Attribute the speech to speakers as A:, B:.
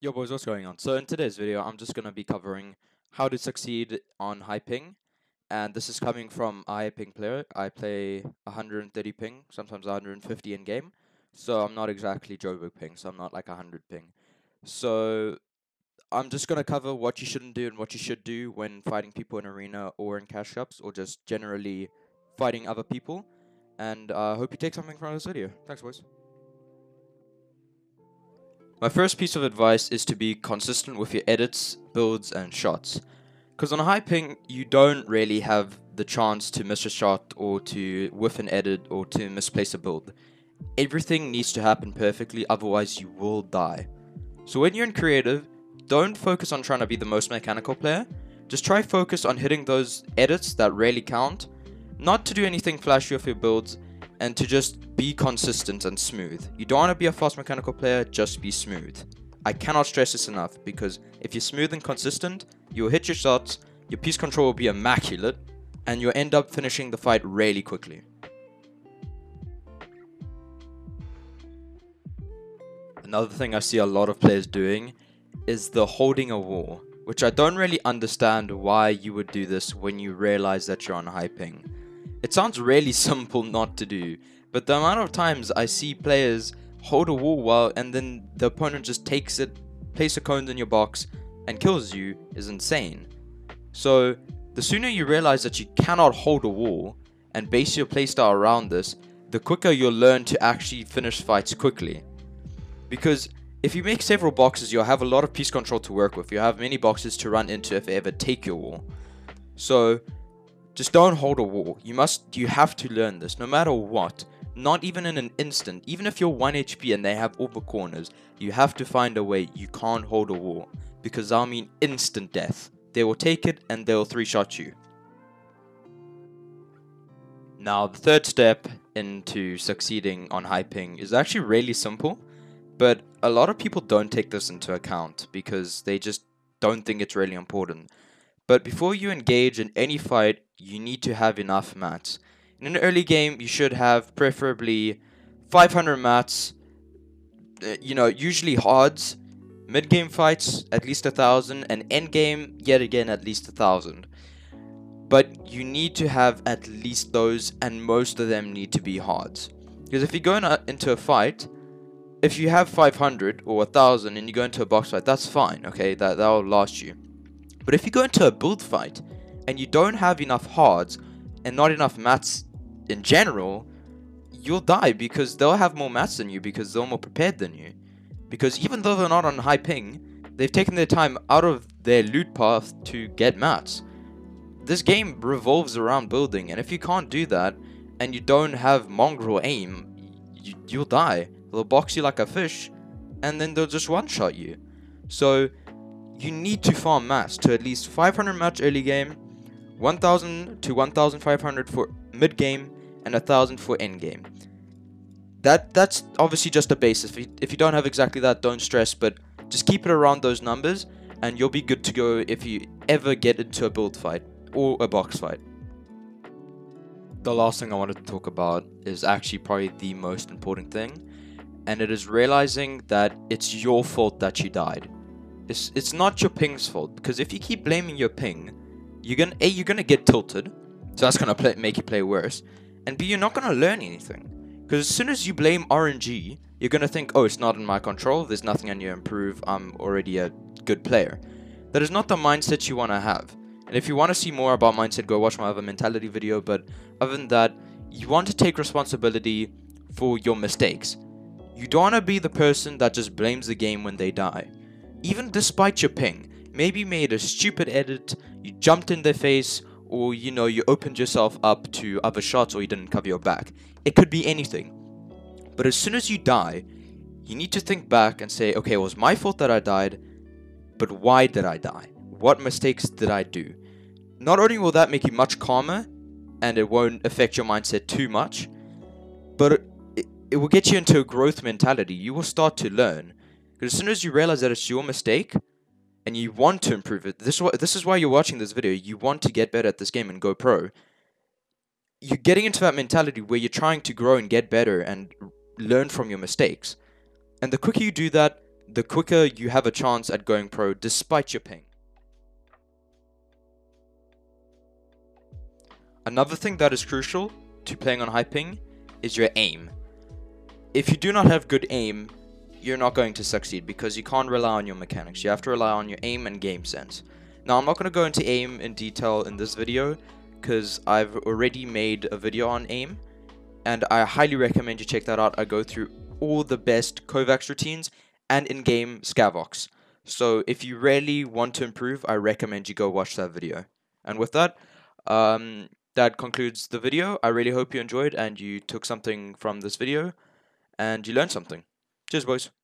A: Yo boys, what's going on? So in today's video, I'm just going to be covering how to succeed on high ping. And this is coming from a high ping player. I play 130 ping, sometimes 150 in game. So I'm not exactly Jobo ping, so I'm not like 100 ping. So I'm just going to cover what you shouldn't do and what you should do when fighting people in arena or in cash shops or just generally fighting other people. And I hope you take something from this video. Thanks boys. My first piece of advice is to be consistent with your edits, builds, and shots. Because on a high ping, you don't really have the chance to miss a shot or to whiff an edit or to misplace a build. Everything needs to happen perfectly, otherwise you will die. So when you're in creative, don't focus on trying to be the most mechanical player. Just try focus on hitting those edits that really count, not to do anything flashy with your builds, and to just be consistent and smooth. You don't want to be a fast mechanical player, just be smooth. I cannot stress this enough, because if you're smooth and consistent, you'll hit your shots, your piece control will be immaculate, and you'll end up finishing the fight really quickly. Another thing I see a lot of players doing is the holding a wall, which I don't really understand why you would do this when you realize that you're on high ping. It sounds really simple not to do, but the amount of times I see players hold a wall while and then the opponent just takes it, places a cone in your box, and kills you is insane. So the sooner you realize that you cannot hold a wall and base your playstyle around this, the quicker you'll learn to actually finish fights quickly. Because if you make several boxes, you'll have a lot of piece control to work with. You'll have many boxes to run into if they ever take your wall. So just don't hold a wall. You have to learn this, no matter what. Not even in an instant. Even if you're 1 HP and they have all the corners, you have to find a way. You can't hold a wall, because that'll mean instant death. They will take it and they'll 3-shot you. Now, the third step into succeeding on high ping is actually really simple, but a lot of people don't take this into account because they just don't think it's really important. But before you engage in any fight, you need to have enough mats. In an early game, you should have preferably 500 mats, usually hards. Mid-game fights, at least 1,000, and end-game, yet again, at least 1,000. But you need to have at least those, and most of them need to be hards. Because if you go into a fight, if you have 500 or 1,000 and you go into a box fight, that's fine, okay, that'll last you. But if you go into a build fight and you don't have enough hards and not enough mats in general, you'll die because they'll have more mats than you because they're more prepared than you. Because even though they're not on high ping, they've taken their time out of their loot path to get mats. This game revolves around building, and if you can't do that and you don't have mongrel aim, you'll die. They'll box you like a fish and then they'll just one-shot you. So you need to farm mats to at least 500 mats early game, 1,000 to 1,500 for mid game, and 1,000 for end game. That's obviously just a base. If you don't have exactly that, don't stress, but just keep it around those numbers, and you'll be good to go if you ever get into a build fight or a box fight. The last thing I wanted to talk about is actually probably the most important thing, and it is realizing that it's your fault that you died. It's not your ping's fault, because if you keep blaming your ping, you're gonna get tilted, so that's gonna make you play worse, and B, you're not gonna learn anything. Because as soon as you blame RNG, you're gonna think, oh, it's not in my control, there's nothing I need to improve, I'm already a good player. That is not the mindset you want to have. And if you want to see more about mindset, go watch my other mentality video, but other than that, you want to take responsibility for your mistakes. You don't want to be the person that just blames the game when they die. Even despite your ping, maybe you made a stupid edit, you jumped in their face, or you opened yourself up to other shots, or you didn't cover your back. It could be anything. But as soon as you die, you need to think back and say, okay, it was my fault that I died, but why did I die? What mistakes did I do? Not only will that make you much calmer, and it won't affect your mindset too much, but it will get you into a growth mentality. You will start to learn. Because as soon as you realize that it's your mistake, and you want to improve it, this is why you're watching this video, you want to get better at this game and go pro. You're getting into that mentality where you're trying to grow and get better and learn from your mistakes. And the quicker you do that, the quicker you have a chance at going pro despite your ping. Another thing that is crucial to playing on high ping is your aim. If you do not have good aim, you're not going to succeed because you can't rely on your mechanics. You have to rely on your aim and game sense. Now, I'm not going to go into aim in detail in this video because I've already made a video on aim, and I highly recommend you check that out. I go through all the best Kovacs routines and in-game scavocs. So if you really want to improve, I recommend you go watch that video. And with that, that concludes the video. I really hope you enjoyed and you took something from this video and you learned something. Cheers, boys.